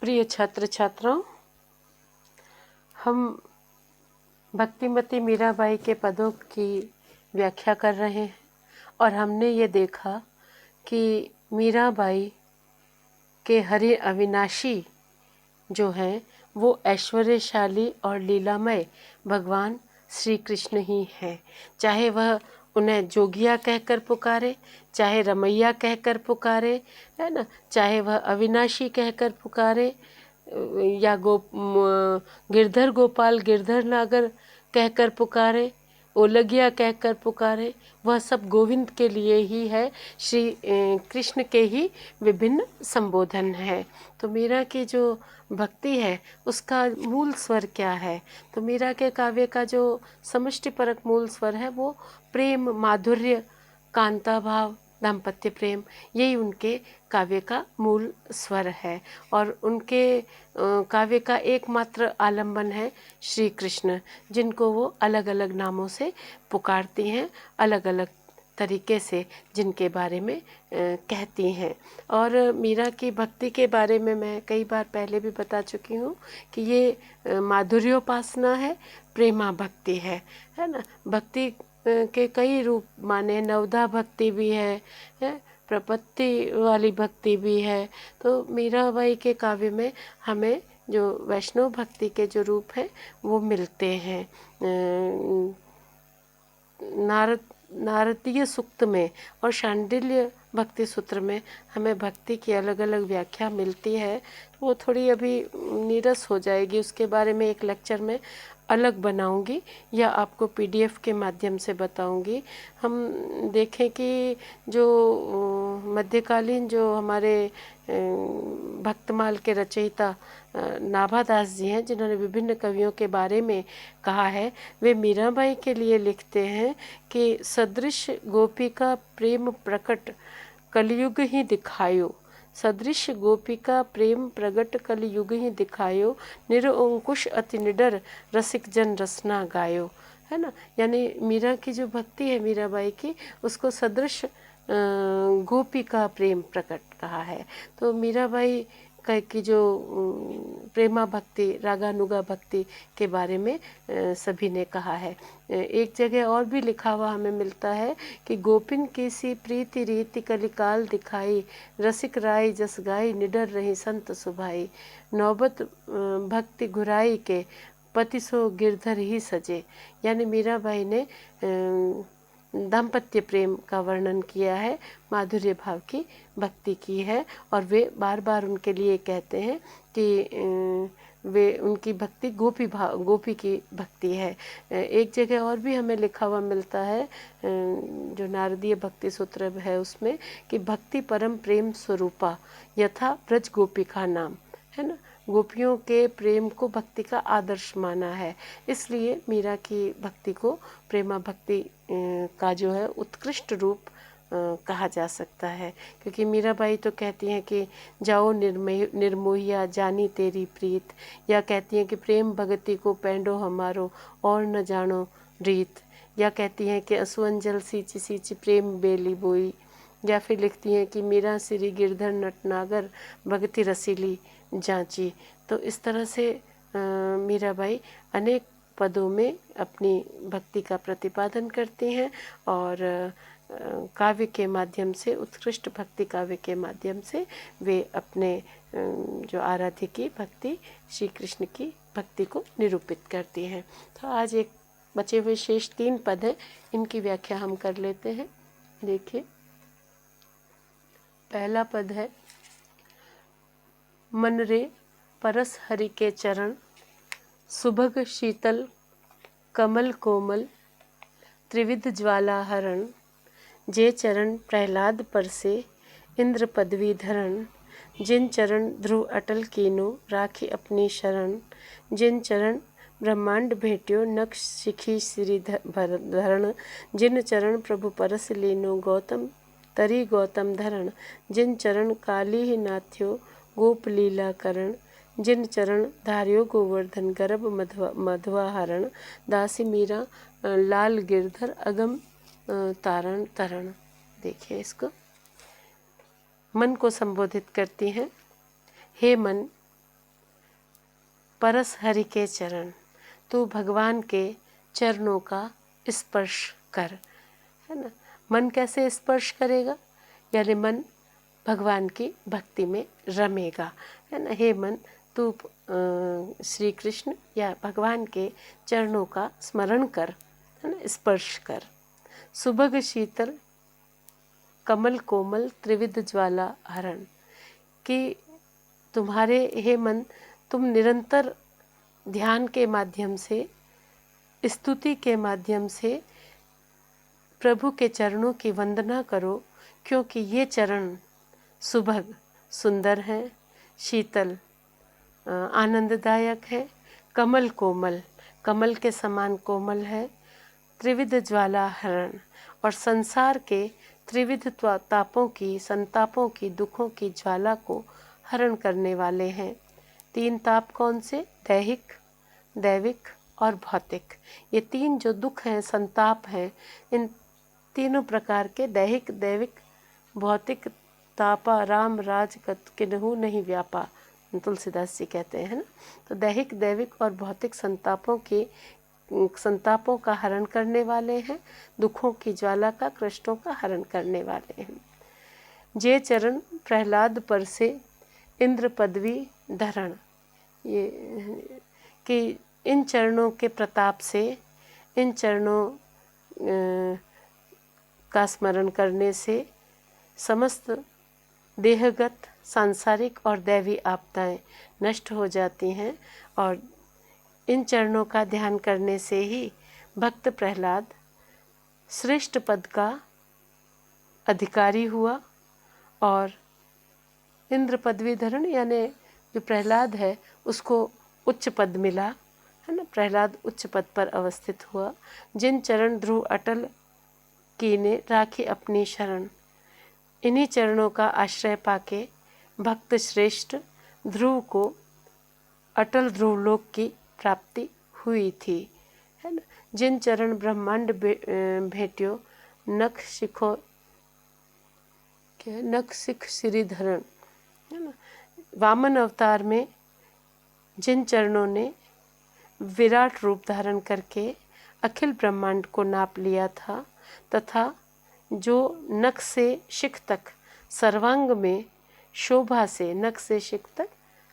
प्रिय छात्र छात्राओं, हम भक्तिमती मीराबाई के पदों की व्याख्या कर रहे हैं और हमने ये देखा कि मीराबाई के हरि अविनाशी जो हैं वो ऐश्वर्यशाली और लीलामय भगवान श्री कृष्ण ही हैं। चाहे वह उन्हें जोगिया कहकर पुकारे, चाहे रमैया कहकर पुकारे, है ना, चाहे वह अविनाशी कहकर पुकारे या गिरधर गोपाल गिरधर नागर कहकर पुकारे, ओलगिया कहकर पुकारे, वह सब गोविंद के लिए ही है। श्री कृष्ण के ही विभिन्न संबोधन है। तो मीरा की जो भक्ति है उसका मूल स्वर क्या है? तो मीरा के काव्य का जो समष्टिपरक मूल स्वर है वो प्रेम, माधुर्य, कांता भाव, दाम्पत्य प्रेम, यही उनके काव्य का मूल स्वर है। और उनके काव्य का एकमात्र आलंबन है श्री कृष्ण, जिनको वो अलग अलग नामों से पुकारती हैं, अलग अलग तरीके से जिनके बारे में कहती हैं। और मीरा की भक्ति के बारे में मैं कई बार पहले भी बता चुकी हूँ कि ये माधुर्योपासना है, प्रेमा भक्ति है ना। भक्ति के कई रूप माने, नवधा भक्ति भी है, प्रपत्ति वाली भक्ति भी है। तो मीराबाई के काव्य में हमें जो वैष्णव भक्ति के जो रूप हैं वो मिलते हैं। नारदीय सूक्त में और शांडिल्य भक्ति सूत्र में हमें भक्ति की अलग अलग व्याख्या मिलती है। वो थोड़ी अभी नीरस हो जाएगी, उसके बारे में एक लेक्चर में अलग बनाऊंगी या आपको पीडीएफ के माध्यम से बताऊंगी। हम देखें कि जो मध्यकालीन जो हमारे भक्तमाल के रचयिता नाभादास जी हैं, जिन्होंने विभिन्न कवियों के बारे में कहा है, वे मीराबाई के लिए लिखते हैं कि सदृश गोपिका प्रेम प्रकट कलयुग ही दिखायो, सदृश गोपिका प्रेम प्रगट कलयुग ही दिखायो, निरअंकुश अति निडर रसिक जन रसना गायो, है ना। यानी मीरा की जो भक्ति है मीराबाई की, उसको सदृश गोपी का प्रेम प्रकट कहा है। तो मीराबाई की जो प्रेमा भक्ति, रागानुगा भक्ति के बारे में सभी ने कहा है। एक जगह और भी लिखा हुआ हमें मिलता है कि गोपिन की सी प्रीति रीति कलिकाल दिखाई, रसिक राय जस गाई निडर रही संत सुभाई, नौबत भक्ति घुराई के पति सो गिरधर ही सजे। यानी मीराबाई ने दाम्पत्य प्रेम का वर्णन किया है, माधुर्य भाव की भक्ति की है। और वे बार बार उनके लिए कहते हैं कि वे उनकी भक्ति गोपी की भक्ति है। एक जगह और भी हमें लिखा हुआ मिलता है जो नारदीय भक्ति सूत्र है उसमें कि भक्ति परम प्रेम स्वरूपा यथा ब्रज गोपिका नाम, है ना। गोपियों के प्रेम को भक्ति का आदर्श माना है, इसलिए मीरा की भक्ति को प्रेमा भक्ति का जो है उत्कृष्ट रूप कहा जा सकता है। क्योंकि मीराबाई तो कहती हैं कि जाओ निर्मोहिया जानी तेरी प्रीत, या कहती हैं कि प्रेम भगति को पैंडो हमारो और न जानो रीत, या कहती हैं कि असुअंजल सींची सींची प्रेम बेली बोई, या फिर लिखती हैं कि मीरा श्री गिरधर नटनागर भगति रसीली जांची। तो इस तरह से मीराबाई अनेक पदों में अपनी भक्ति का प्रतिपादन करती हैं और काव्य के माध्यम से, उत्कृष्ट भक्ति काव्य के माध्यम से वे अपने जो आराध्य की भक्ति, श्री कृष्ण की भक्ति को निरूपित करती हैं। तो आज एक बचे हुए शेष 3 पद हैं, इनकी व्याख्या हम कर लेते हैं। देखिए, पहला पद है, मन रे परस हरि के चरण, सुभग शीतल कमल कोमल, त्रिविध ज्वाला हरण, जे चरण प्रहलाद पर से इंद्र पदवी धरण, जिन चरण ध्रुव अटल कीनो राखी अपनी शरण, जिन चरण ब्रह्मांड भेट्यो नक्श शिखी श्री धरण, जिन चरण प्रभु परस लीनो गौतम तरी गौतम धरण, जिन चरण काली ही नाथ्यो गोप लीला करण, जिन चरण धार्यो गोवर्धन गर्भ मधवा हरण, दासी मीरा लाल गिरधर अगम तारण तरण। देखिए, इसको मन को संबोधित करती हैं। हे मन, परस हरि के चरण, तू भगवान के चरणों का स्पर्श कर, है ना। मन कैसे स्पर्श करेगा, यानी मन भगवान की भक्ति में रमेगा, है ना। हे मन, तू श्री कृष्ण या भगवान के चरणों का स्मरण कर, है ना, स्पर्श कर। सुभग शीतल कमल कोमल त्रिविध ज्वाला हरण, कि तुम्हारे हे मन, तुम निरंतर ध्यान के माध्यम से, स्तुति के माध्यम से प्रभु के चरणों की वंदना करो, क्योंकि ये चरण सुभग सुंदर हैं, शीतल आनंददायक है, कमल कोमल कमल के समान कोमल है, त्रिविध ज्वाला हरण, और संसार के त्रिविध तापों की, संतापों की, दुखों की ज्वाला को हरण करने वाले हैं। 3 ताप कौन से? दैहिक, दैविक और भौतिक। ये 3 जो दुख हैं, संताप हैं, इन तीनों प्रकार के दैहिक, दैविक, भौतिक तापा राम राज किन्हू नहीं व्यापा, तुलसीदास जी कहते हैं ना। तो दैहिक, दैविक और भौतिक संतापों का हरण करने वाले हैं, दुखों की ज्वाला का, कष्टों का हरण करने वाले हैं। जे चरण प्रहलाद पर से इंद्र पदवी धरण, ये कि इन चरणों के प्रताप से, इन चरणों का स्मरण करने से समस्त देहगत, सांसारिक और दैवी आपदाएं नष्ट हो जाती हैं, और इन चरणों का ध्यान करने से ही भक्त प्रहलाद श्रेष्ठ पद का अधिकारी हुआ, और इंद्र पदवी धरण यानी जो प्रहलाद है उसको उच्च पद मिला, है ना। प्रहलाद उच्च पद पर अवस्थित हुआ। जिन चरण ध्रुव अटल कीने राखी अपनी शरण, इन्हीं चरणों का आश्रय पाके भक्त श्रेष्ठ ध्रुव को अटल ध्रुवलोक की प्राप्ति हुई थी, है ना। जिन चरण ब्रह्मांड भेट्यो नख सिखो, क्या नख सिख श्रीधरण, है ना। वामन अवतार में जिन चरणों ने विराट रूप धारण करके अखिल ब्रह्मांड को नाप लिया था, तथा जो नख से शिख तक सर्वांग में शोभा से, नख से शिख तक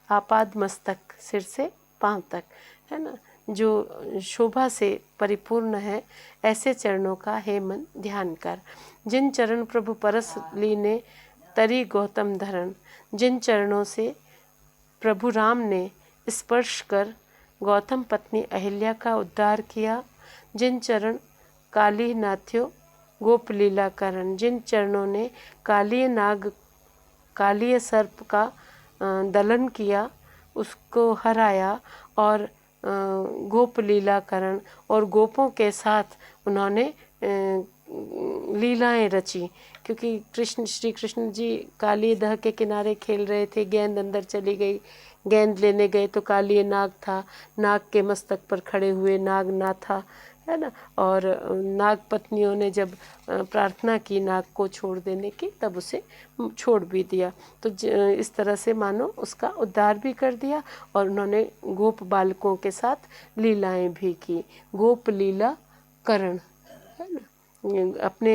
आपाद मस्तक, सिर से पांव तक, है ना, जो शोभा से परिपूर्ण है, ऐसे चरणों का हे मन ध्यान कर। जिन चरण प्रभु परस लीने तरी गौतम धरण, जिन चरणों से प्रभु राम ने स्पर्श कर गौतम पत्नी अहिल्या का उद्धार किया, जिन चरण काली नाथ्यो गोप लीला करण, जिन चरणों ने कालीय नाग, कालीय सर्प का दलन किया, उसको हराया, और गोप लीला करण, और गोपों के साथ उन्होंने लीलाएं रची। क्योंकि श्री कृष्ण जी काली दह के किनारे खेल रहे थे, गेंद अंदर चली गई, गेंद लेने गए तो काली नाग था, नाग के मस्तक पर खड़े हुए नाग ना था, है ना। और नाग पत्नियों ने जब प्रार्थना की नाग को छोड़ देने की, तब उसे छोड़ भी दिया। तो इस तरह से मानो उसका उद्धार भी कर दिया, और उन्होंने गोप बालकों के साथ लीलाएं भी की। गोप लीला करण, है ना, अपने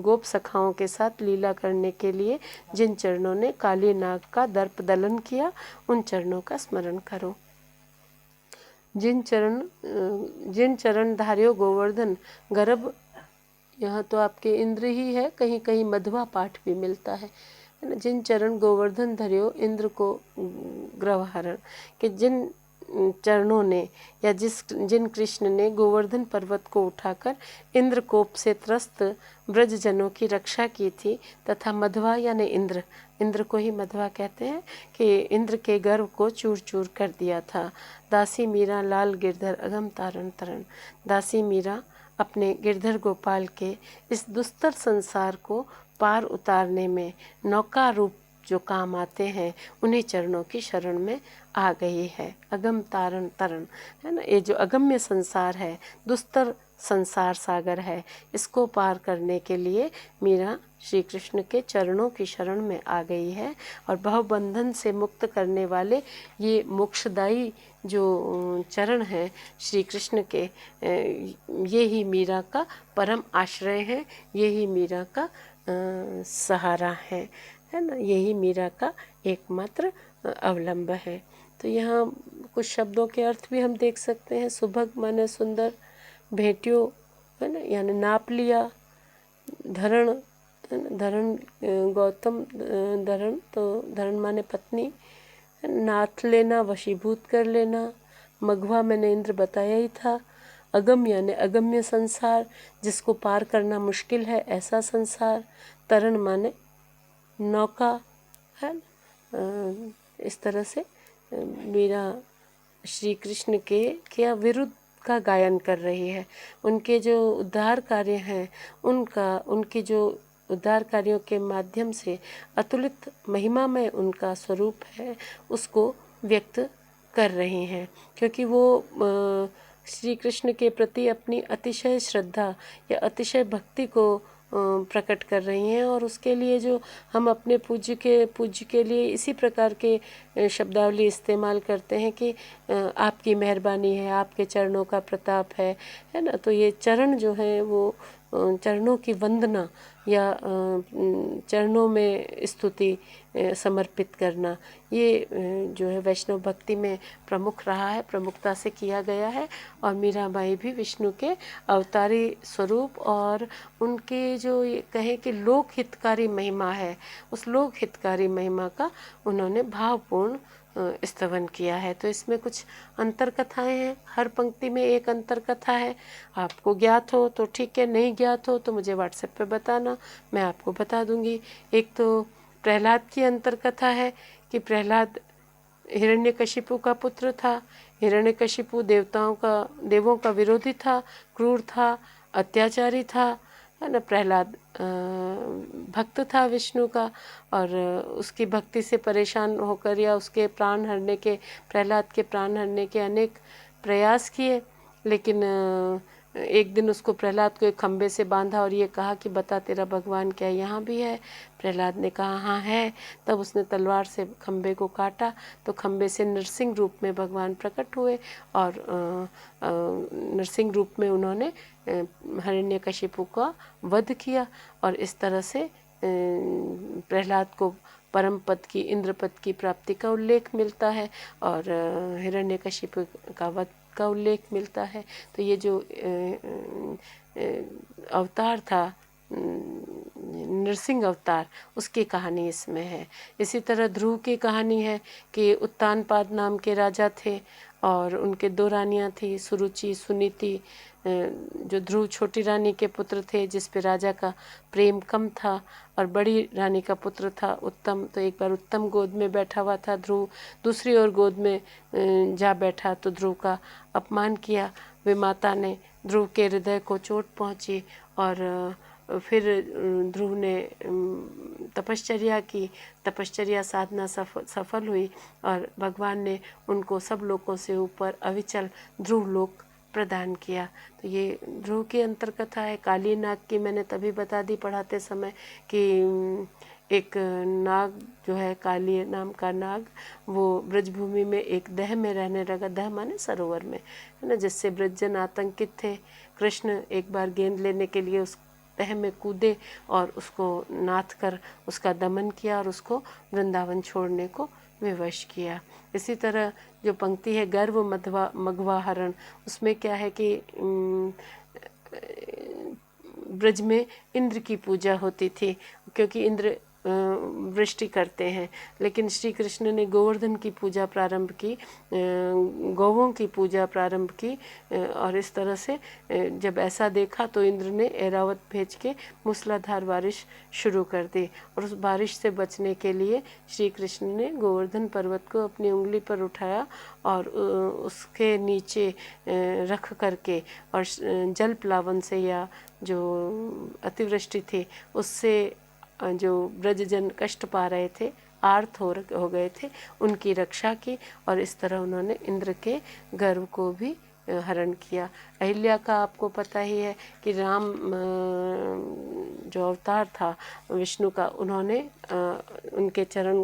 गोप सखाओं के साथ लीला करने के लिए जिन चरणों ने काली नाग का दर्प दलन किया, उन चरणों का स्मरण करो। जिन चरण धार्यो गोवर्धन गर्भ, यहाँ तो आपके इंद्र ही है, कहीं कहीं मध्वा पाठ भी मिलता है ना। जिन चरण गोवर्धन धर्यो इंद्र को ग्रहहरण, कि जिन चरणों ने या जिन कृष्ण ने गोवर्धन पर्वत को उठाकर इंद्र कोप से त्रस्त ब्रज जनों की रक्षा की थी, तथा मध्वा यानी इंद्र को ही मध्वा कहते हैं, कि इंद्र के गर्व को चूर चूर कर दिया था। दासी मीरा लाल गिरधर अगम तारण तरण, दासी मीरा अपने गिरधर गोपाल के इस दुस्तर संसार को पार उतारने में नौका रूप जो काम आते हैं, उन्हीं चरणों की शरण में आ गई है। अगम तारण तरण, है ना। ये जो अगम्य संसार है, दुस्तर संसार सागर है, इसको पार करने के लिए मीरा श्री कृष्ण के चरणों की शरण में आ गई है। और भवबंधन से मुक्त करने वाले ये मोक्षदायी जो चरण हैं श्री कृष्ण के, ये ही मीरा का परम आश्रय है, ये ही मीरा का सहारा है ना, यही मीरा का एकमात्र अवलंब है। तो यहाँ कुछ शब्दों के अर्थ भी हम देख सकते हैं। सुभग माने सुंदर, भेंट्यो है ना, यानी नाप लिया, धरण धरण गौतम धरण, तो धरण माने पत्नी, नाथ लेना, वशीभूत कर लेना। मघवा मैंने इंद्र बताया ही था। अगम यानी अगम्य संसार, जिसको पार करना मुश्किल है, ऐसा संसार। तरण माने नौका है। इस तरह से मीरा श्री कृष्ण के क्या विरुद्ध का गायन कर रही है। उनके जो उद्धार कार्य हैं, उनके जो उद्धार कार्यों के माध्यम से अतुलित महिमा में उनका स्वरूप है, उसको व्यक्त कर रही हैं। क्योंकि वो श्री कृष्ण के प्रति अपनी अतिशय श्रद्धा या अतिशय भक्ति को प्रकट कर रही हैं, और उसके लिए जो हम अपने पूज्य के लिए इसी प्रकार के शब्दावली इस्तेमाल करते हैं कि आपकी मेहरबानी है, आपके चरणों का प्रताप है ना। तो ये चरण जो है वो चरणों की वंदना या चरणों में स्तुति समर्पित करना, ये जो है वैष्णव भक्ति में प्रमुख रहा है, प्रमुखता से किया गया है। और मीराबाई भी विष्णु के अवतारी स्वरूप और उनके जो ये कहें कि लोक हितकारी महिमा है, उस लोक हितकारी महिमा का उन्होंने भावपूर्ण स्तवन किया है। तो इसमें कुछ अंतर कथाएँ हैं, हर पंक्ति में एक अंतर कथा है। आपको ज्ञात हो तो ठीक है, नहीं ज्ञात हो तो मुझे व्हाट्सएप पे बताना, मैं आपको बता दूंगी। एक तो प्रहलाद की अंतर कथा है कि प्रहलाद हिरण्यकशिपु का पुत्र था। हिरण्यकशिपु देवों का विरोधी था, क्रूर था, अत्याचारी था, है ना। प्रहलाद भक्त था विष्णु का, और उसकी भक्ति से परेशान होकर या उसके प्राण हरने के, प्रहलाद के प्राण हरने के अनेक प्रयास किए, लेकिन एक दिन उसको प्रहलाद को एक खम्भे से बांधा और ये कहा कि बता तेरा भगवान क्या यहाँ भी है। प्रहलाद ने कहा हाँ है। तब उसने तलवार से खम्भे को काटा तो खम्भे से नरसिंह रूप में भगवान प्रकट हुए, और नरसिंह रूप में उन्होंने हिरण्यकशिपु का वध किया। और इस तरह से प्रहलाद को परम पद की, इंद्र पद की प्राप्ति का उल्लेख मिलता है, और हिरण्यकशिपु का वध का उल्लेख मिलता है। तो ये जो अवतार था, नरसिंह अवतार, उसकी कहानी इसमें है। इसी तरह ध्रुव की कहानी है कि उत्तानपाद नाम के राजा थे और उनके दो रानियां थी, सुरुचि, सुनीति। जो ध्रुव छोटी रानी के पुत्र थे जिस पे राजा का प्रेम कम था, और बड़ी रानी का पुत्र था उत्तम। तो एक बार उत्तम गोद में बैठा हुआ था ध्रुव, दूसरी ओर गोद में जा बैठा तो ध्रुव का अपमान किया। वे माता ने, ध्रुव के हृदय को चोट पहुंची, और फिर ध्रुव ने तपश्चर्या की, तपश्चर्या साधना सफल हुई, और भगवान ने उनको सब लोकों से ऊपर अविचल ध्रुव लोक प्रदान किया। तो ये ध्रुव की अंतर्कथा है। काली नाग की मैंने तभी बता दी पढ़ाते समय कि एक नाग जो है, काली नाम का नाग, वो ब्रजभूमि में एक दह में रहने लगा। दह माने सरोवर में, है ना, जिससे ब्रजजन आतंकित थे। कृष्ण एक बार गेंद लेने के लिए उस तह में कूदे और उसको नाथ कर उसका दमन किया और उसको वृंदावन छोड़ने को विवश किया। इसी तरह जो पंक्ति है गर्व मघवा हरण, उसमें क्या है कि ब्रज में इंद्र की पूजा होती थी, क्योंकि इंद्र वृष्टि करते हैं, लेकिन श्री कृष्ण ने गोवर्धन की पूजा प्रारंभ की, गौवों की पूजा प्रारंभ की, और इस तरह से जब ऐसा देखा तो इंद्र ने ऐरावत भेज के मूसलाधार बारिश शुरू कर दी। और उस बारिश से बचने के लिए श्री कृष्ण ने गोवर्धन पर्वत को अपनी उंगली पर उठाया और उसके नीचे रख करके, और जल प्लावन से या जो अतिवृष्टि थी उससे जो ब्रजजन कष्ट पा रहे थे, आर्त हो गए थे, उनकी रक्षा की। और इस तरह उन्होंने इंद्र के गर्व को भी हरण किया। अहिल्या का आपको पता ही है कि राम जो अवतार था विष्णु का, उन्होंने उनके चरण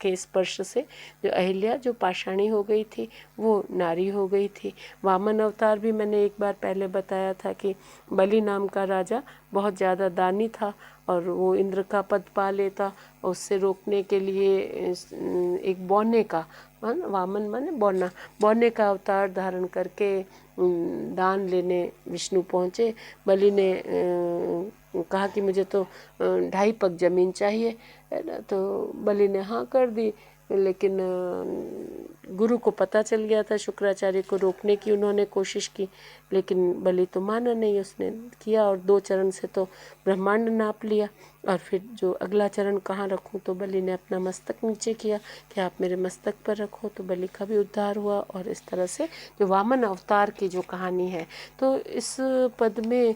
के स्पर्श से जो अहिल्या जो पाषाणी हो गई थी वो नारी हो गई थी। वामन अवतार भी मैंने एक बार पहले बताया था कि बलि नाम का राजा बहुत ज़्यादा दानी था और वो इंद्र का पद पा लेता, उससे रोकने के लिए एक बौने का वामन माने बौने का अवतार धारण करके दान लेने विष्णु पहुँचे। बलि ने कहा कि मुझे तो 2.5 पग जमीन चाहिए, है ना। तो बलि ने हाँ कर दी, लेकिन गुरु को पता चल गया था, शुक्राचार्य को रोकने की उन्होंने कोशिश की, लेकिन बलि तो माना नहीं, उसने किया और 2 चरण से तो ब्रह्मांड नाप लिया। और फिर जो अगला चरण कहाँ रखूँ, तो बलि ने अपना मस्तक नीचे किया कि आप मेरे मस्तक पर रखो, तो बलि का भी उद्धार हुआ। और इस तरह से जो वामन अवतार की जो कहानी है, तो इस पद में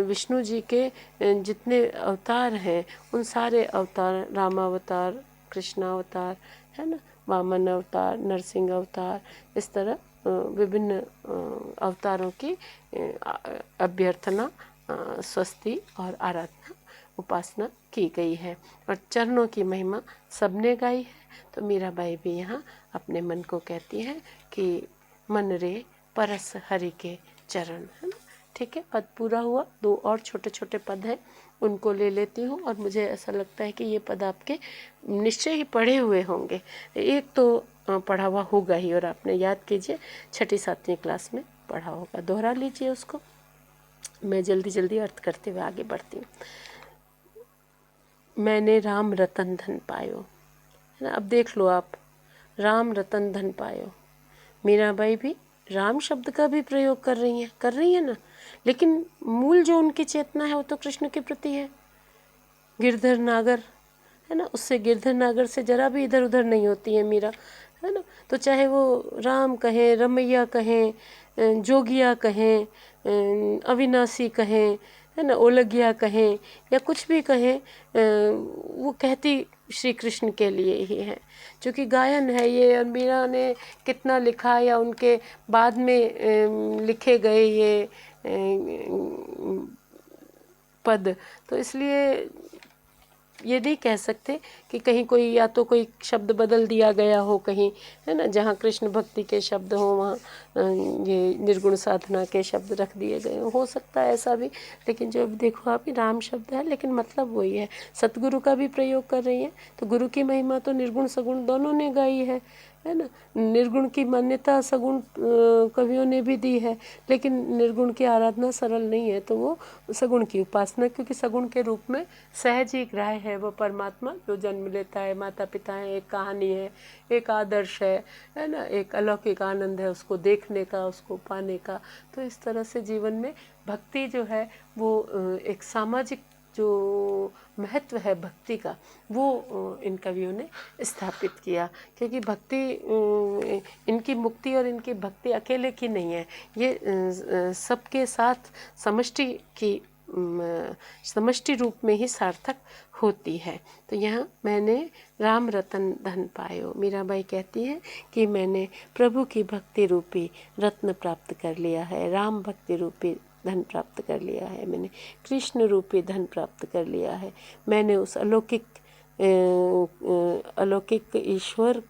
विष्णु जी के जितने अवतार हैं उन सारे अवतार, रामावतार, कृष्णावतार, है ना, वामन अवतार, नरसिंह अवतार, इस तरह विभिन्न अवतारों की अभ्यर्थना, स्वस्ति और आराधना, उपासना की गई है। और चरणों की महिमा सबने गाई है। तो मीराबाई भी यहाँ अपने मन को कहती है कि मन रे परस हरि के चरण, है ना। ठीक है, पद पूरा हुआ। 2 और छोटे छोटे पद हैं, उनको ले लेती हूँ। और मुझे ऐसा लगता है कि ये पद आपके निश्चय ही पढ़े हुए होंगे, एक तो पढ़ा हुआ होगा ही, और आपने याद कीजिए 6ठी 7वीं क्लास में पढ़ा होगा, दोहरा लीजिए उसको। मैं जल्दी जल्दी अर्थ करते हुए आगे बढ़ती हूँ। मैंने राम रतन धन पायो, है ना। अब देख लो आप, राम रतन धन पायो, मीराबाई भी राम शब्द का भी प्रयोग कर रही है ना, लेकिन मूल जो उनकी चेतना है वो तो कृष्ण के प्रति है। गिरधर नागर, है ना, उससे गिरधर नागर से जरा भी इधर उधर नहीं होती है मीरा, है ना। तो चाहे वो राम कहें, रमैया कहें, जोगिया कहें, अविनाशी कहें, है ना, ओलगिया कहें या कुछ भी कहें, वो कहती श्री कृष्ण के लिए ही है। क्योंकि गायन है ये, और मीरा ने कितना लिखा या उनके बाद में लिखे गए ये पद, तो इसलिए ये नहीं कह सकते कि कहीं कोई या तो कोई शब्द बदल दिया गया हो कहीं, है ना, जहाँ कृष्ण भक्ति के शब्द हो वहाँ ये निर्गुण साधना के शब्द रख दिए गए हो सकता है ऐसा भी। लेकिन जो देखो आप, राम शब्द है लेकिन मतलब वही है। सतगुरु का भी प्रयोग कर रही है, तो गुरु की महिमा तो निर्गुण सगुण दोनों ने गाई है ना। निर्गुण की मान्यता सगुण कवियों ने भी दी है, लेकिन निर्गुण की आराधना सरल नहीं है, तो वो सगुण की उपासना, क्योंकि सगुण के रूप में सहज ही ग्राह्य है वो परमात्मा जो जन्म लेता है, माता पिता है, एक कहानी है, एक आदर्श है ना, एक अलौकिक आनंद है उसको देखने का, उसको पाने का। तो इस तरह से जीवन में भक्ति जो है वो एक सामाजिक जो महत्व है भक्ति का, वो इन कवियों ने स्थापित किया। क्योंकि भक्ति, इनकी मुक्ति और इनकी भक्ति अकेले की नहीं है, ये सबके साथ समष्टि रूप में ही सार्थक होती है। तो यहाँ मैंने राम रतन धन पायो, मीराबाई कहती हैं कि मैंने प्रभु की भक्ति रूपी रत्न प्राप्त कर लिया है, राम भक्ति रूपी धन प्राप्त कर लिया है, मैंने कृष्ण रूपी धन प्राप्त कर लिया है, मैंने उस अलौकिक ईश्वर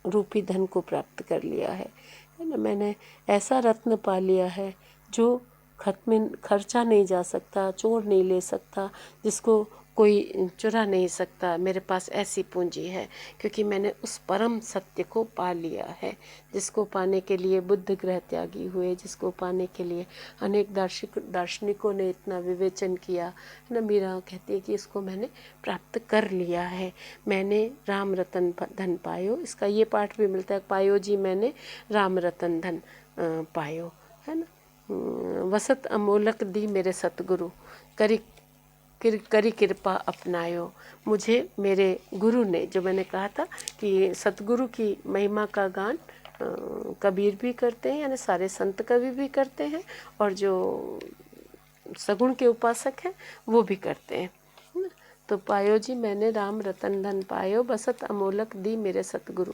रूपी धन को प्राप्त कर लिया है ना। मैंने ऐसा रत्न पा लिया है जो खर्चा नहीं जा सकता, चोर नहीं ले सकता, जिसको कोई चुरा नहीं सकता। मेरे पास ऐसी पूंजी है, क्योंकि मैंने उस परम सत्य को पा लिया है, जिसको पाने के लिए बुद्ध ग्रह त्यागी हुए, जिसको पाने के लिए अनेक दार्शनिकों ने इतना विवेचन किया, है ना। मीरा कहती है कि इसको मैंने प्राप्त कर लिया है, मैंने राम रतन धन पायो। इसका ये पाठ भी मिलता है, पायो जी मैंने राम रतन धन पायो, है ना। वसत अमोलक दी मेरे सतगुरु, करी कृपा अपनायो। मुझे मेरे गुरु ने, जो मैंने कहा था कि सतगुरु की महिमा का गान कबीर भी करते हैं, यानी सारे संत कवि भी करते हैं, और जो सगुण के उपासक हैं वो भी करते हैं। तो पायो जी मैंने राम रतन धन पायो, बसत अमोलक दी मेरे सतगुरु।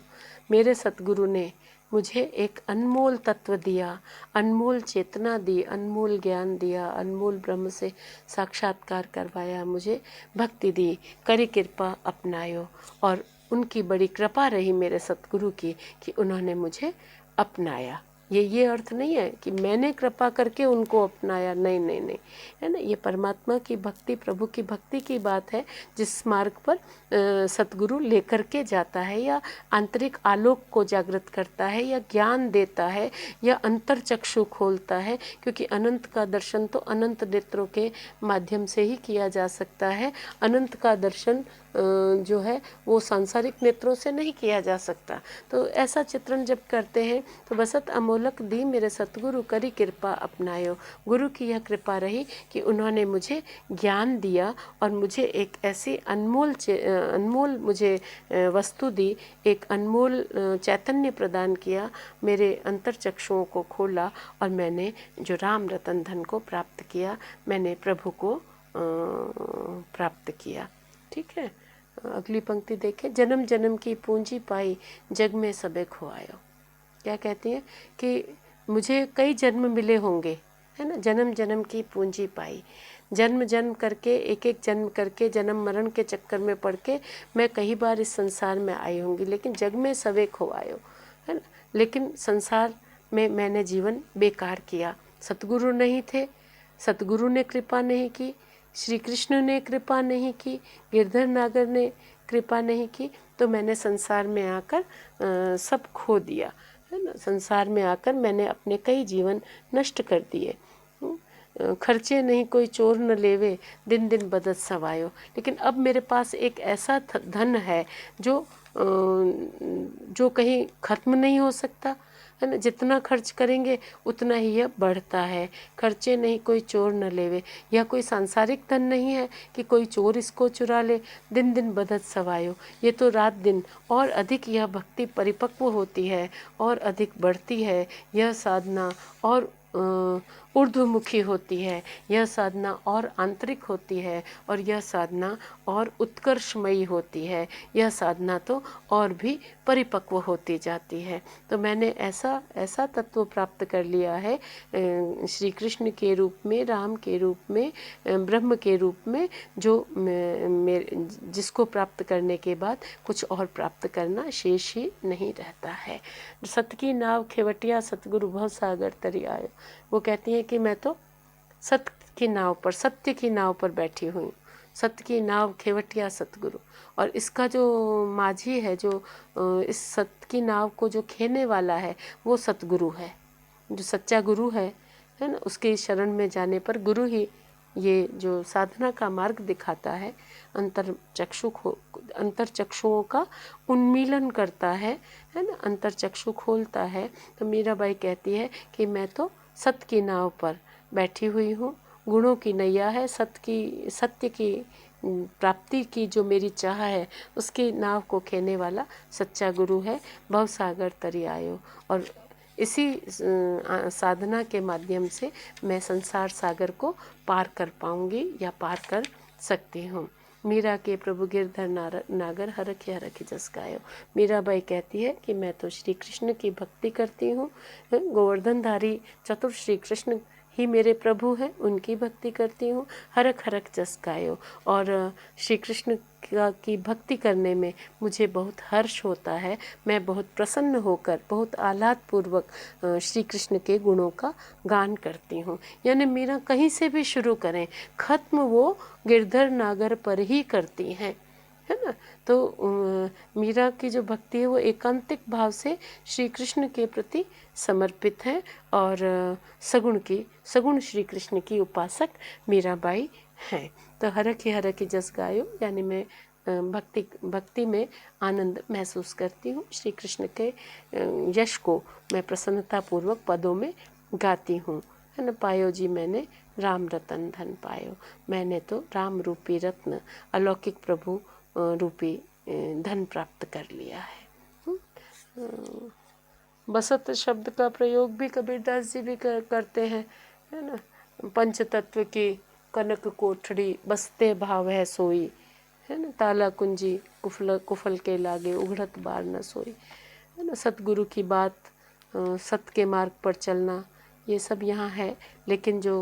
मेरे सतगुरु ने मुझे एक अनमोल तत्व दिया, अनमोल चेतना दी, अनमोल ज्ञान दिया, अनमोल ब्रह्म से साक्षात्कार करवाया, मुझे भक्ति दी, करी कृपा अपनायो, और उनकी बड़ी कृपा रही मेरे सतगुरु की कि उन्होंने मुझे अपनाया। ये अर्थ नहीं है कि मैंने कृपा करके उनको अपनाया, नहीं नहीं नहीं, है ना। ये परमात्मा की भक्ति, प्रभु की भक्ति की बात है, जिस मार्ग पर सतगुरु लेकर के जाता है, या आंतरिक आलोक को जागृत करता है, या ज्ञान देता है, या अंतर चक्षु खोलता है। क्योंकि अनंत का दर्शन तो अनंत नेत्रों के माध्यम से ही किया जा सकता है। अनंत का दर्शन जो है वो सांसारिक नेत्रों से नहीं किया जा सकता। तो ऐसा चित्रण जब करते हैं तो बसत अमोलक दी मेरे सतगुरु करी कृपा अपनायो। गुरु की यह कृपा रही कि उन्होंने मुझे ज्ञान दिया और मुझे एक ऐसी अनमोल मुझे वस्तु दी, एक अनमोल चैतन्य प्रदान किया, मेरे अंतर चक्षुओं को खोला और मैंने जो राम रतन धन को प्राप्त किया, मैंने प्रभु को प्राप्त किया। ठीक है, अगली पंक्ति देखें। जन्म जन्म की पूंजी पाई जग में सबे खोआयो। क्या कहती है कि मुझे कई जन्म मिले होंगे, है ना। जन्म जन्म की पूंजी पाई, जन्म जन्म करके, एक एक जन्म करके, जन्म मरण के चक्कर में पड़ के मैं कई बार इस संसार में आई होंगी, लेकिन जग में सबे खोआयो, है ना। लेकिन संसार में मैंने जीवन बेकार किया। सतगुरु नहीं थे, सतगुरु ने कृपा नहीं की, श्री कृष्ण ने कृपा नहीं की, गिरधर नागर ने कृपा नहीं की, तो मैंने संसार में आकर सब खो दिया, है ना। संसार में आकर मैंने अपने कई जीवन नष्ट कर दिए। खर्चे नहीं कोई चोर न लेवे, दिन दिन बदत सवायो। लेकिन अब मेरे पास एक ऐसा धन है जो कहीं खत्म नहीं हो सकता, है ना। जितना खर्च करेंगे उतना ही यह बढ़ता है। खर्चे नहीं कोई चोर न लेवे, यह कोई सांसारिक धन नहीं है कि कोई चोर इसको चुरा ले। दिन दिन बदत सवायो, ये तो रात दिन और अधिक यह भक्ति परिपक्व होती है और अधिक बढ़ती है। यह साधना और ऊर्ध्वमुखी होती है, यह साधना और आंतरिक होती है, और यह साधना और उत्कर्षमयी होती है। यह साधना तो और भी परिपक्व होती जाती है। तो मैंने ऐसा तत्व प्राप्त कर लिया है श्री कृष्ण के रूप में, राम के रूप में, ब्रह्म के रूप में, जो जिसको प्राप्त करने के बाद कुछ और प्राप्त करना शेष ही नहीं रहता है। सत की नाव खेवटिया सतगुरु भव सागर तरी आयो। वो कहती हैं कि मैं तो सत्य की नाव पर, सत्य की नाव पर बैठी हुई, सत्य की नाव खेवटिया सतगुरु। और इसका जो माझी है, जो इस सत्य की नाव को जो खेने वाला है, वो सतगुरु है, जो सच्चा गुरु है ना। उसके शरण में जाने पर गुरु ही ये जो साधना का मार्ग दिखाता है, अंतर चक्षुओं का उन्मीलन करता है ना, अंतर चक्षु खोलता है। तो मीराबाई कहती है कि मैं तो सत्य की नाव पर बैठी हुई हूँ, गुणों की नैया है, सत्य की प्राप्ति की जो मेरी चाह है, उसकी नाव को खेने वाला सच्चा गुरु है। भवसागर तरी आयो, और इसी साधना के माध्यम से मैं संसार सागर को पार कर पाऊंगी या पार कर सकती हूँ। मीरा के प्रभु गिरधर नागर हरख हरख जस गायो। मीराबाई कहती है कि मैं तो श्री कृष्ण की भक्ति करती हूँ, गोवर्धनधारी चतुर श्री कृष्ण ही मेरे प्रभु हैं, उनकी भक्ति करती हूँ। हरख हरख जस गायो, और श्री कृष्ण की भक्ति करने में मुझे बहुत हर्ष होता है। मैं बहुत प्रसन्न होकर, बहुत आह्लाद पूर्वक श्री कृष्ण के गुणों का गान करती हूँ। यानी मीरा कहीं से भी शुरू करें, खत्म वो गिरधर नागर पर ही करती हैं, है ना। तो मीरा की जो भक्ति है वो एकांतिक भाव से श्री कृष्ण के प्रति समर्पित है, और सगुण श्री कृष्ण की उपासक मीराबाई हैं। तो हरखी हरखी जस गायो, यानी मैं भक्ति में आनंद महसूस करती हूँ। श्री कृष्ण के यश को मैं प्रसन्नता पूर्वक पदों में गाती हूँ, है ना। पायो जी मैंने राम रतन धन पायो, मैंने तो राम रूपी रत्न, अलौकिक प्रभु रूपी धन प्राप्त कर लिया है। बसत शब्द का प्रयोग भी कबीरदास जी भी करते हैं, है ना। पंच तत्व की कनक कोठड़ी, बसते भाव है सोई, है ना। ताला कुंजी कुफल के लागे, उघड़त बार न सोई, है ना। सतगुरु की बात, सत्य के मार्ग पर चलना, ये सब यहाँ है। लेकिन जो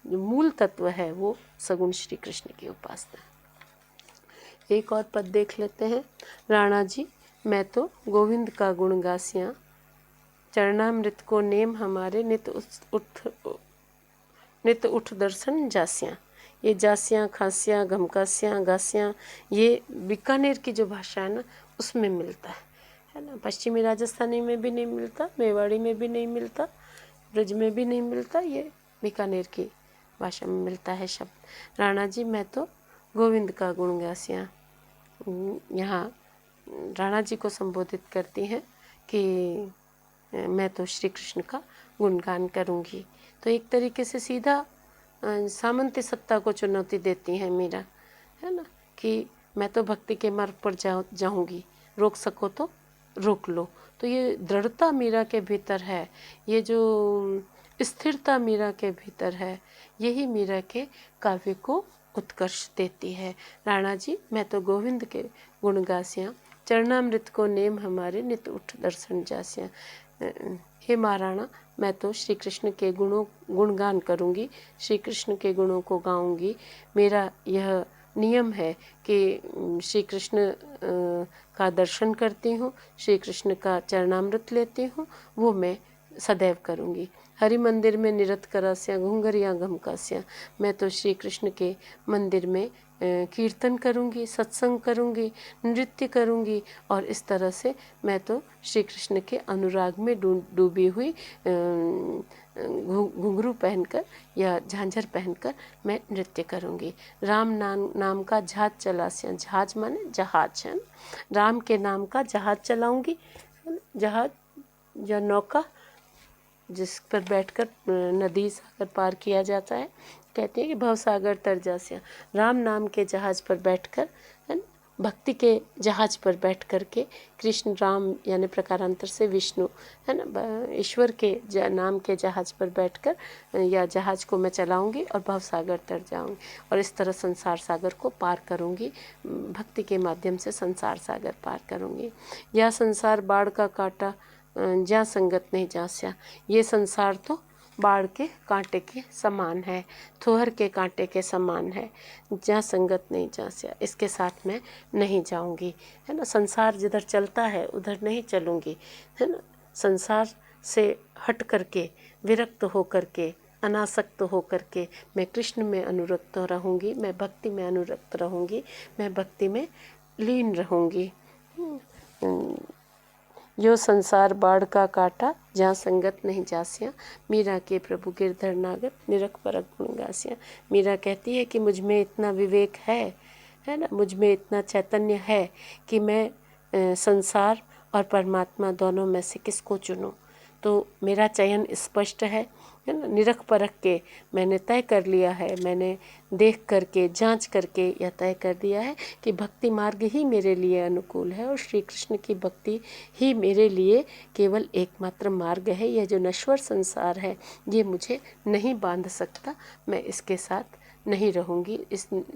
मूल तत्व है वो सगुण श्री कृष्ण की उपासना। एक और पद देख लेते हैं। राणा जी मैं तो गोविंद का गुण गासियाँ, चरणामृत को नेम हमारे नित उठ दर्शन जासियाँ। ये जासियाँ, खांसियाँ, घमकासियाँ, गासियाँ, ये बीकानेर की जो भाषा है ना उसमें मिलता है ना। पश्चिमी राजस्थानी में भी नहीं मिलता, मेवाड़ी में भी नहीं मिलता, ब्रज में भी नहीं मिलता, ये बीकानेर की भाषा में मिलता है शब्द। राणा जी मैं तो गोविंद का गुण गासियाँ, यहाँ राणा जी को संबोधित करती हैं कि मैं तो श्री कृष्ण का गुणगान करूँगी। तो एक तरीके से सीधा सामंती सत्ता को चुनौती देती हैं मीरा, है ना, कि मैं तो भक्ति के मार्ग पर जाऊँगी, रोक सको तो रोक लो। तो ये दृढ़ता मीरा के भीतर है, ये जो स्थिरता मीरा के भीतर है, यही मीरा के काव्य को उत्कर्ष देती है। राणा जी मैं तो गोविंद के गुण गासियाँ, चरणामृत को नेम हमारे नित उठ दर्शन जासियाँ। हे महाराणा मैं तो श्री कृष्ण के गुणगान करूँगी, श्री कृष्ण के गुणों को गाऊँगी। मेरा यह नियम है कि श्री कृष्ण का दर्शन करती हूँ, श्री कृष्ण का चरणामृत लेती हूँ, वो मैं सदैव करूँगी। हरि मंदिर में निरत करास्या घुंघरिया घमकास्या, मैं तो श्री कृष्ण के मंदिर में कीर्तन करूँगी, सत्संग करूँगी, नृत्य करूँगी, और इस तरह से मैं तो श्री कृष्ण के अनुराग में डूबी हुई घुंघरू पहनकर या झांझर पहनकर मैं नृत्य करूँगी। राम नाम का जहाज चलास्या, जहाज माने जहाज है, राम के नाम का जहाज चलाऊँगी, जहाज या नौका जिस पर बैठकर नदी सागर पार किया जाता है, कहते हैं कि भव सागर तर जासिया। राम नाम के जहाज पर बैठकर, है ना, भक्ति के जहाज पर बैठ कर के कृष्ण राम यानी प्रकारांतर से विष्णु, है ना, ईश्वर के नाम के जहाज पर बैठकर या जहाज को मैं चलाऊंगी और भव सागर तर जाऊंगी और इस तरह संसार सागर को पार करूंगी। भक्ति के माध्यम से संसार सागर पार करूंगी। या संसार बाढ़ का कांटा जहाँ संगत नहीं जास्या, ये संसार तो बाढ़ के कांटे के समान है, थोहर के कांटे के समान है, जहाँ संगत नहीं जास्या, इसके साथ मैं नहीं जाऊंगी, है ना। संसार जिधर चलता है उधर नहीं चलूँगी, है ना। संसार से हट करके, विरक्त हो करके, अनासक्त हो करके मैं कृष्ण में अनुरक्त रहूँगी, मैं भक्ति में अनुरक्त रहूँगी, मैं भक्ति में लीन रहूँगी। यो संसार बाढ़ का काटा जहाँ संगत नहीं जासियाँ, मीरा के प्रभु गिरधर नागर निरख परख गुण गासियाँ। मीरा कहती है कि मुझ में इतना विवेक है ना, मुझ में इतना चैतन्य है कि मैं संसार और परमात्मा दोनों में से किसको चुनूँ। तो मेरा चयन स्पष्ट है ना, निरख परख के मैंने तय कर लिया है, मैंने देख करके जांच करके यह तय कर दिया है कि भक्ति मार्ग ही मेरे लिए अनुकूल है और श्री कृष्ण की भक्ति ही मेरे लिए केवल एकमात्र मार्ग है। यह जो नश्वर संसार है ये मुझे नहीं बांध सकता, मैं इसके साथ नहीं रहूँगी।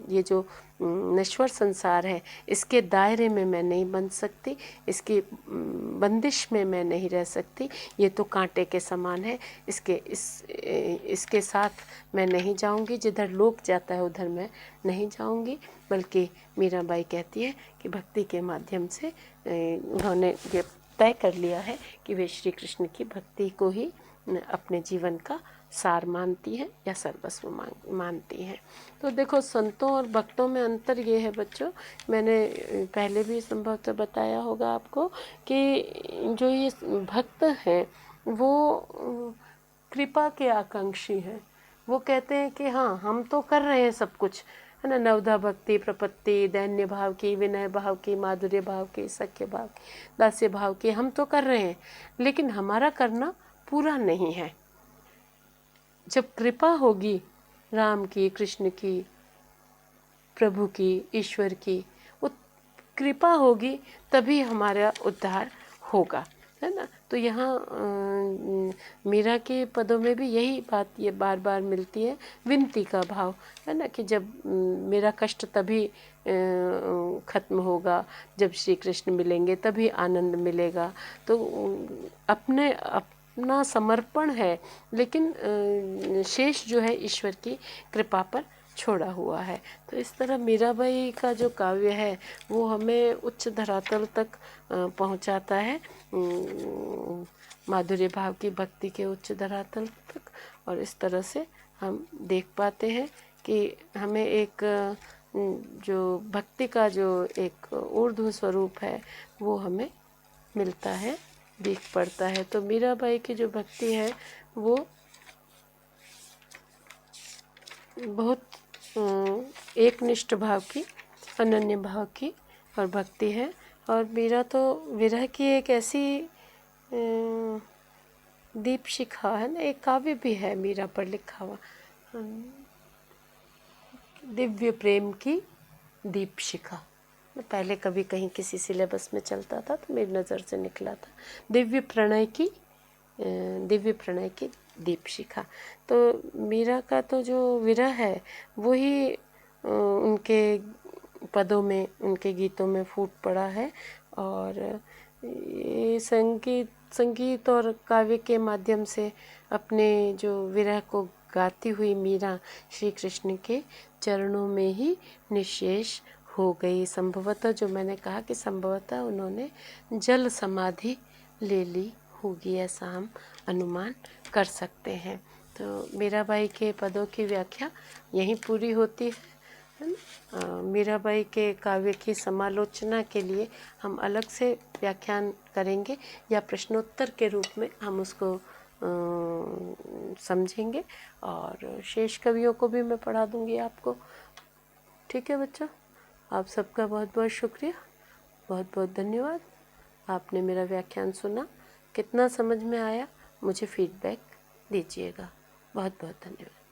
ये जो नश्वर संसार है इसके दायरे में मैं नहीं बंध सकती, इसकी बंदिश में मैं नहीं रह सकती। ये तो कांटे के समान है, इसके साथ मैं नहीं जाऊँगी, जिधर लोक जाता है उधर मैं नहीं जाऊँगी। बल्कि मीराबाई कहती है कि भक्ति के माध्यम से उन्होंने ये तय कर लिया है कि वे श्री कृष्ण की भक्ति को ही अपने जीवन का सार मानती हैं या सर्वस्व मानती हैं। तो देखो संतों और भक्तों में अंतर ये है बच्चों, मैंने पहले भी संभवतः बताया होगा आपको कि जो ये भक्त हैं वो कृपा के आकांक्षी हैं। वो कहते हैं कि हाँ हम तो कर रहे हैं सब कुछ, है ना, नवधा भक्ति, प्रपत्ति, दैन्य भाव की, विनय भाव की, माधुर्य भाव की, सख्य भाव की, दास्य भाव की, हम तो कर रहे हैं, लेकिन हमारा करना पूरा नहीं है। जब कृपा होगी राम की, कृष्ण की, प्रभु की, ईश्वर की, वो कृपा होगी तभी हमारा उद्धार होगा, है ना। तो यहाँ मीरा के पदों में भी यही बात ये बार बार मिलती है, विनती का भाव, है ना, कि जब मेरा कष्ट तभी खत्म होगा, जब श्री कृष्ण मिलेंगे तभी आनंद मिलेगा। तो अपना समर्पण है, लेकिन शेष जो है ईश्वर की कृपा पर छोड़ा हुआ है। तो इस तरह मीराबाई का जो काव्य है वो हमें उच्च धरातल तक पहुंचाता है, माधुर्य भाव की भक्ति के उच्च धरातल तक। और इस तरह से हम देख पाते हैं कि हमें एक जो भक्ति का जो एक ऊर्ध्व स्वरूप है वो हमें मिलता है, दिख पड़ता है। तो मीराबाई की जो भक्ति है वो बहुत एकनिष्ठ भाव की, अनन्य भाव की और भक्ति है। और मीरा तो विरह की एक ऐसी दीप शिखा है ना, एक काव्य भी है मीरा पर लिखा हुआ, दिव्य प्रेम की दीप शिखा। पहले कभी कहीं किसी सिलेबस में चलता था तो मेरी नज़र से निकला था, दिव्य प्रणय की दीप शिखा। तो मीरा का तो जो विरह है वही उनके पदों में, उनके गीतों में फूट पड़ा है। और ये संगीत और काव्य के माध्यम से अपने जो विरह को गाती हुई मीरा श्री कृष्ण के चरणों में ही निःशेष हो गई। संभवतः, जो मैंने कहा कि संभवतः उन्होंने जल समाधि ले ली होगी, ऐसा हम अनुमान कर सकते हैं। तो मीराबाई के पदों की व्याख्या यहीं पूरी होती है ना। मीराबाई के काव्य की समालोचना के लिए हम अलग से व्याख्यान करेंगे या प्रश्नोत्तर के रूप में हम उसको समझेंगे, और शेष कवियों को भी मैं पढ़ा दूंगी आपको। ठीक है बच्चों, आप सबका बहुत बहुत शुक्रिया, बहुत बहुत धन्यवाद। आपने मेरा व्याख्यान सुना, कितना समझ में आया मुझे फीडबैक दीजिएगा। बहुत बहुत धन्यवाद।